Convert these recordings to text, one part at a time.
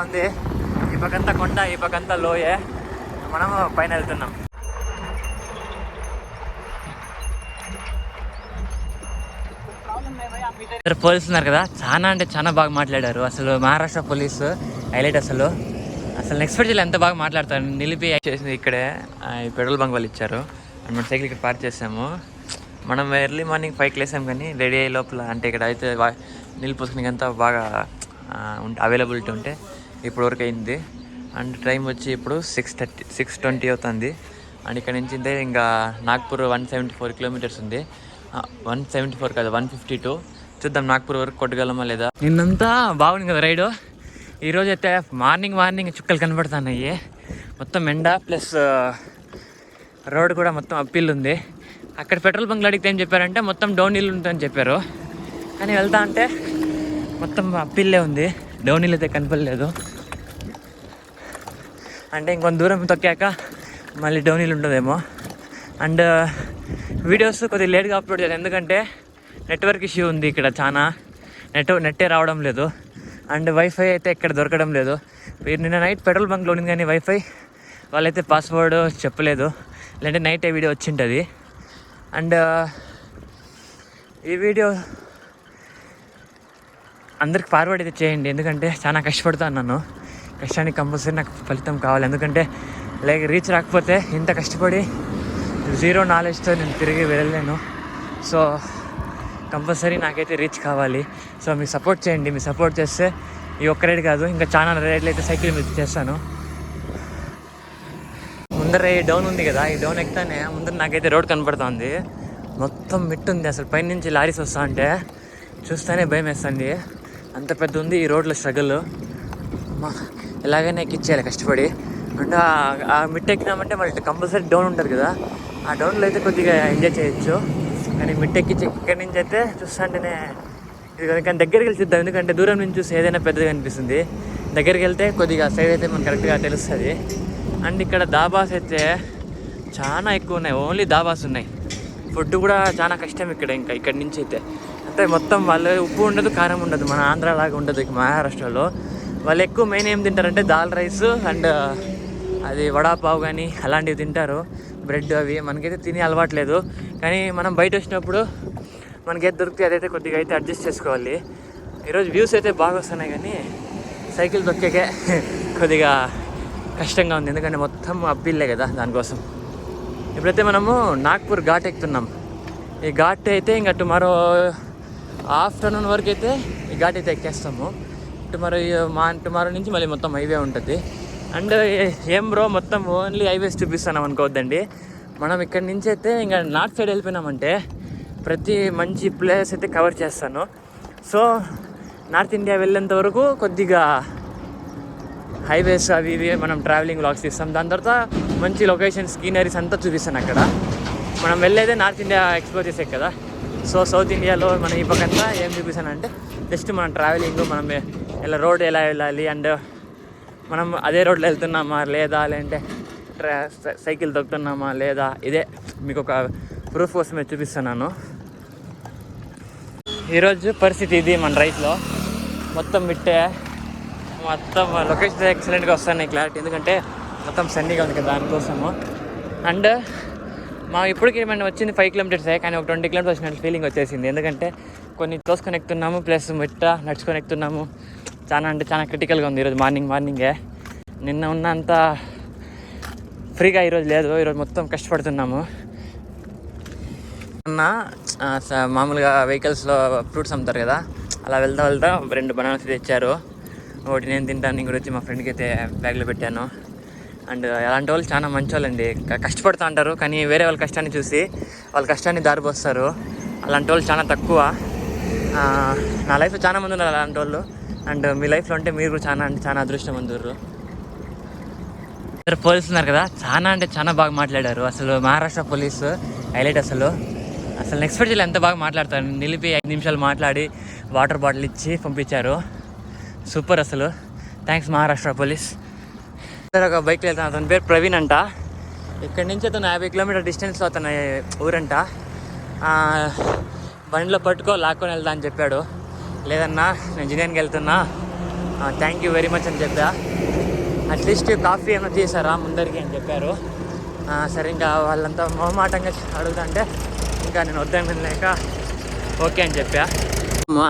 ఉంది. ఈ పక్కంతా కొండ, ఈ పక్కంతా లోయే. మనం పైన వెళ్తున్నాం. పోలీసులు ఉన్నారు కదా, చాలా అంటే చాలా బాగా మాట్లాడారు. అసలు మహారాష్ట్ర పోలీసు హైలైట్. అసలు నెక్స్ట్ జిల్లా ఎంత బాగా మాట్లాడతారు. నిలిపి చేసింది ఇక్కడే ఈ పెట్రోల్ బంక్ వాళ్ళు ఇచ్చారు. అండ్ మన సైకిల్ ఇక్కడ పార్క్ చేసాము. మనం ఎర్లీ మార్నింగ్ 5కి లేసాం, కానీ రెడీ అయ్యే లోపల అంటే ఇక్కడ అయితే నీళ్ళు పోసుకునే అంతా బాగా అవైలబిలిటీ ఉంటే ఇప్పుడు వరకు అయింది. అండ్ టైం వచ్చి ఇప్పుడు 6:20 అవుతుంది. అండ్ ఇక్కడ నుంచి ఇంకా నాగ్పూర్ 174 కిలోమీటర్స్ ఉంది. 174 కాదు, 152. చూద్దాం నాగ్పూర్ వరకు కొట్టగలమా లేదా. నిన్నంతా బాగుంది కదా రైడు. ఈరోజు అయితే మార్నింగ్ చుక్కలు కనబడుతున్నాయి. మొత్తం ఎండ ప్లస్ రోడ్ కూడా మొత్తం అప్పిల్ ఉంది. అక్కడ పెట్రోల్ బంక్లో అడిగితే ఏం చెప్పారంటే మొత్తం డౌన్ హిల్ ఉంటుందని చెప్పారు. కానీ వెళ్తా అంటే మొత్తం అప్పిల్లే ఉంది, డౌన్ హిల్ అయితే కనపడలేదు. అంటే ఇంకొంత దూరం తొక్కాక మళ్ళీ డౌన్ హిల్ ఉంటుందేమో. అండ్ వీడియోస్ కొద్దిగా లేట్గా అప్లోడ్ చేయాలి, ఎందుకంటే నెట్వర్క్ ఇష్యూ ఉంది ఇక్కడ. చాలా నెట్టే రావడం లేదు. అండ్ వైఫై అయితే ఇక్కడ దొరకడం లేదు. నిన్న నైట్ పెట్రోల్ బంక్లో ఉంది, కానీ వైఫై వాళ్ళైతే పాస్వర్డ్ చెప్పలేదు, లేదంటే నైట్ వీడియో వచ్చింటుంది. అండ్ ఈ వీడియో అందరికి ఫార్వర్డ్ అయితే చేయండి, ఎందుకంటే చాలా కష్టపడుతున్నాను. కష్టానికి కంపల్సరీ నాకు ఫలితం కావాలి, ఎందుకంటే రీచ్ రాకపోతే ఇంత కష్టపడి జీరో నాలెడ్జ్తో నేను తిరిగి వెళ్ళలేను. సో కంపల్సరీ నాకైతే రీచ్ కావాలి. సో మీరు సపోర్ట్ చేయండి. మీరు సపోర్ట్ చేస్తే ఈ ఒక్క రైడ్ కాదు, ఇంకా చాలా రైడ్లు అయితే సైకిల్ మీద చేస్తాను. ముందర ఈ డౌన్ ఉంది కదా, ఈ డౌన్ ఎక్కితేనే ముందర నాకైతే రోడ్ కనపడుతుంది. మొత్తం మిట్టుంది. అసలు పైనుంచి లారీస్ వస్తా అంటే చూస్తేనే భయం వేస్తుంది. అంత పెద్ద ఉంది ఈ రోడ్లో స్ట్రగుల్. ఎలాగైనా ఎక్కిచ్చేయాలి కష్టపడి. అంటే ఆ మిట్ ఎక్కినామంటే మళ్ళీ కంపల్సరీ డౌన్ ఉంటుంది కదా, ఆ డౌన్లో అయితే కొద్దిగా ఎంజాయ్ చేయొచ్చు. కానీ మిట్ ఎక్కించి ఇక్కడి నుంచి అయితే చూస్తుంటేనే ఇది కానీ దగ్గరికి వెళ్ళి చూద్దాం, ఎందుకంటే దూరం నుంచి చూసి ఏదైనా పెద్దగా అనిపిస్తుంది. దగ్గరికి వెళ్తే కొద్దిగా సైడ్ అయితే మనకు కరెక్ట్గా తెలుస్తుంది. అండ్ ఇక్కడ దాబాస్ అయితే చాలా ఎక్కువ ఉన్నాయి, ఓన్లీ దాబాస్ ఉన్నాయి. ఫుడ్ కూడా చాలా కష్టం ఇక్కడ. ఇంకా ఇక్కడి నుంచి అయితే అంటే మొత్తం వాళ్ళు ఉప్పు ఉండదు, కారం ఉండదు, మన ఆంధ్ర లాగా ఉండదు. మహారాష్ట్రలో వాళ్ళు ఎక్కువ మెయిన్ ఏం తింటారంటే దాల్ రైస్ అండ్ అది వడాపావ్ కానీ అలాంటివి తింటారు, బ్రెడ్ అవి. మనకైతే తిని అలవాట్లేదు, కానీ మనం బయట వచ్చినప్పుడు మనకైతే దొరికితే అదైతే కొద్దిగా అయితే అడ్జస్ట్ చేసుకోవాలి. ఈరోజు వ్యూస్ అయితే బాగా వస్తున్నాయి, కానీ సైకిల్ దొక్కేకే కొద్దిగా కష్టంగా ఉంది, ఎందుకంటే మొత్తం అప్పిల్లే కదా. దానికోసం ఇప్పుడైతే మనము నాగ్పూర్ ఘాట్ ఎక్కుతున్నాం. ఈ ఘాట్ అయితే ఇంకా టుమారో ఆఫ్టర్నూన్ వరకు అయితే ఈ ఘాట్ అయితే ఎక్కేస్తాము. టుమారో నుంచి మళ్ళీ మొత్తం హైవే ఉంటుంది. అండ్ ఏం బ్రో మొత్తం ఓన్లీ హైవేస్ చూపిస్తున్నాం అనుకోవద్దండి. మనం ఇక్కడి నుంచి అయితే ఇంకా నార్త్ సైడ్ వెళ్ళిపోయినామంటే ప్రతి మంచి ప్లేస్ అయితే కవర్ చేస్తాను. సో నార్త్ ఇండియా వెళ్ళేంత వరకు కొద్దిగా హైవేస్ అవి ఇవి మనం ట్రావెలింగ్ వ్లాగ్స్ తీస్తాం. దాని తర్వాత మంచి లొకేషన్స్ సీనరీస్ అంతా చూపిస్తాను అక్కడ. మనం వెళ్ళేదే నార్త్ ఇండియా ఎక్స్ప్లోర్ చేసే కదా. సో సౌత్ ఇండియాలో మనం ఈ పక్కంతా ఏం చూపిస్తానంటే జస్ట్ మనం ట్రావెలింగ్, మనం ఇలా రోడ్ ఎలా వెళ్ళాలి, అండ్ మనం అదే రోడ్లో వెళ్తున్నామా లేదా, లేదంటే సైకిల్ దొక్కుతున్నామా లేదా, ఇదే మీకు ఒక ప్రూఫ్ కోసమే చూపిస్తున్నాను. ఈరోజు పరిస్థితి ఇది. మన రైట్లో మొత్తం మిట్టే, మొత్తం లొకేషన్ ఎక్సలెంట్గా వస్తున్నాయి క్లారిటీ, ఎందుకంటే మొత్తం సన్నీగా ఉంది కదా దానికోసము. అండ్ ఇప్పటికీ ఏమైనా వచ్చింది 5 కిలోమీటర్సే, కానీ ఒక 20 కిలోమీటర్స్ వచ్చినట్టు ఫీలింగ్ వచ్చేసింది, ఎందుకంటే కొన్ని తోసుకొని ఎక్కుతున్నాము ప్లస్ మిట్ట నడుచుకొని ఎక్కుతున్నాము. చాలా అంటే చాలా క్రిటికల్గా ఉంది ఈరోజు. మార్నింగే నిన్న ఉన్నంత ఫ్రీగా ఈరోజు లేదు. ఈరోజు మొత్తం కష్టపడుతున్నాము. మామూలుగా వెహికల్స్లో ఫ్రూట్స్ అమ్ముతారు కదా, అలా వెళ్తా 2 బనానాస్ తెచ్చారు. ఒకటి నేను తింటాను, ఇంకోటి వచ్చి మా ఫ్రెండ్కి అయితే బ్యాగ్లో పెట్టాను. అండ్ అలాంటి వాళ్ళు చాలా మంచి వాళ్ళండి. కష్టపడుతూ ఉంటారు, కానీ వేరే వాళ్ళ కష్టాన్ని చూసి వాళ్ళ కష్టాన్ని దారిపోస్తారు. అలాంటి వాళ్ళు చాలా తక్కువ. నా లైఫ్లో చాలా మంది ఉన్నారు అలాంటి వాళ్ళు. అండ్ మీ లైఫ్లో ఉంటే మీరు చాలా అంటే చాలా అదృష్టవంతులు. పోలీసులు ఉన్నారు కదా, చాలా అంటే చాలా బాగా మాట్లాడారు. అసలు మహారాష్ట్ర పోలీసు హైలైట్. అసలు నెక్స్ట్ జిల్లా ఎంత బాగా మాట్లాడతారు. నిలిపి 5 నిమిషాలు మాట్లాడి వాటర్ బాటిల్ ఇచ్చి పంపించారు. సూపర్. అసలు థ్యాంక్స్ మహారాష్ట్ర పోలీస్. ఒక బైక్లో వెళ్తాను, అతని పేరు ప్రవీణ్ అంట. ఇక్కడి నుంచి అతను 50 కిలోమీటర్ డిస్టెన్స్లో అతను ఊరంట. బండిలో పట్టుకో లాక్కొని వెళ్తా అని చెప్పాడు. లేదన్నా నేను ఇంజనీరింగ్కి వెళ్తున్నా, థ్యాంక్ యూ వెరీ మచ్ అని చెప్పా. అట్లీస్ట్ కాఫీ ఏమైనా చేశారా ముందరికి అని చెప్పారు. సరే ఇంకా వాళ్ళంతా మొహమాటంగా అడుగుతుంటే ఇంకా నేను వద్దని లేక ఓకే అని చెప్పా.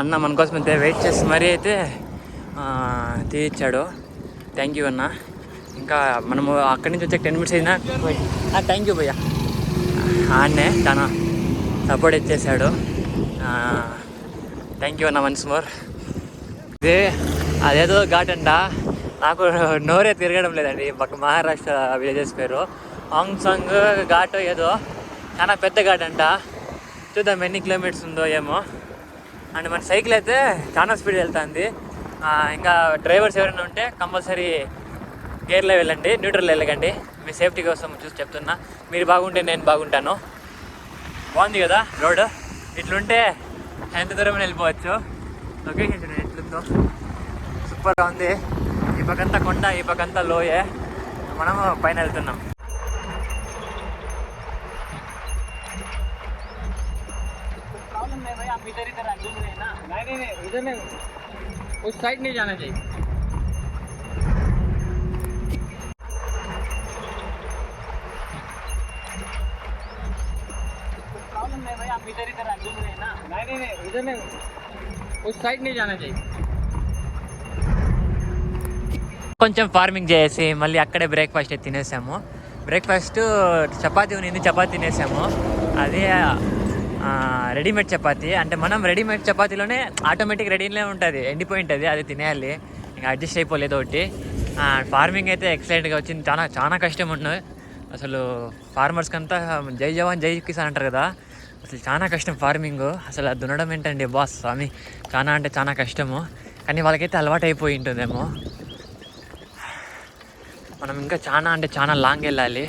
అన్న మన కోసం అయితే వెయిట్ చేసి మరీ అయితే తీయించాడు. థ్యాంక్ యూ అన్న. ఇంకా మనము అక్కడి నుంచి వచ్చే 10 minutes అయినా థ్యాంక్ యూ భయ్యా. అన్నే చాలా సపోర్ట్ ఇచ్చేసాడు. థ్యాంక్ యూ అన్న వన్స్ మోర్. ఇది అదేదో ఘాట్ అంట, నాకు నోరే తిరగడం లేదండి. పక్క మహారాష్ట్ర విలేజెస్ పేరు ఆంగ్సాంగ్ ఘాట్ ఏదో చాలా పెద్ద ఘాట్ అంట. చూద్దాం ఎన్ని కిలోమీటర్స్ ఉందో ఏమో. అండ్ మన సైకిల్ అయితే చాలా స్పీడ్ వెళ్తుంది. ఇంకా డ్రైవర్స్ ఎవరైనా ఉంటే కంపల్సరీ గేర్లో వెళ్ళండి, న్యూట్రల్ వెళ్ళకండి. మీ సేఫ్టీ కోసం చూసి చెప్తున్నా. మీరు బాగుంటే నేను బాగుంటాను. బాగుంది కదా రోడ్, ఇట్లుంటే ఎంత దూరం వెళ్ళిపోవచ్చు. లొకేషన్ చూడండి ఎట్లుందో, సూపర్గా ఉంది. ఈ పక్కంతా కొండ, ఈ పక్కంతా లోయే. మనము పైన వెళ్తున్నాం. उस साइड नहीं जाना चाहिए. प्रॉब्लम नहीं भाई, आप इधर इधर घूम रहे हैं ना. नहीं इधर नहीं, उस साइड नहीं जाना चाहिए. కొంచెం ఫార్మింగ్ చేసి మళ్ళీ అక్కడే బ్రేక్ఫాస్ట్ తినేసాము. బ్రేక్ఫాస్ట్ చపాతీ ఉంది, చపాతీ తినేసాము. అదే రెడీమేడ్ చపాతీ. అంటే మనం రెడీమేడ్ చపాతీలోనే ఆటోమేటిక్ రెడీనే ఉంటుంది, ఎండిపోయి ఉంటుంది, అది తినేయాలి. ఇంకా అడ్జస్ట్ అయిపోలేదు ఒకటి. ఫార్మింగ్ అయితే ఎక్సలెంట్గా వచ్చింది. చాలా చాలా కష్టం ఉన్నది అసలు. ఫార్మర్స్కి అంతా జై జవాన్ జై కిసాన్ అంటారు కదా, అసలు చాలా కష్టం ఫార్మింగ్. అసలు అది దున్నడం ఏంటండి బాస్ స్వామి, చాలా అంటే చాలా కష్టము. కానీ వాళ్ళకైతే అలవాటు అయిపోయి ఉంటుందేమో. మనం ఇంకా చాలా అంటే చాలా లాంగ్ వెళ్ళాలి.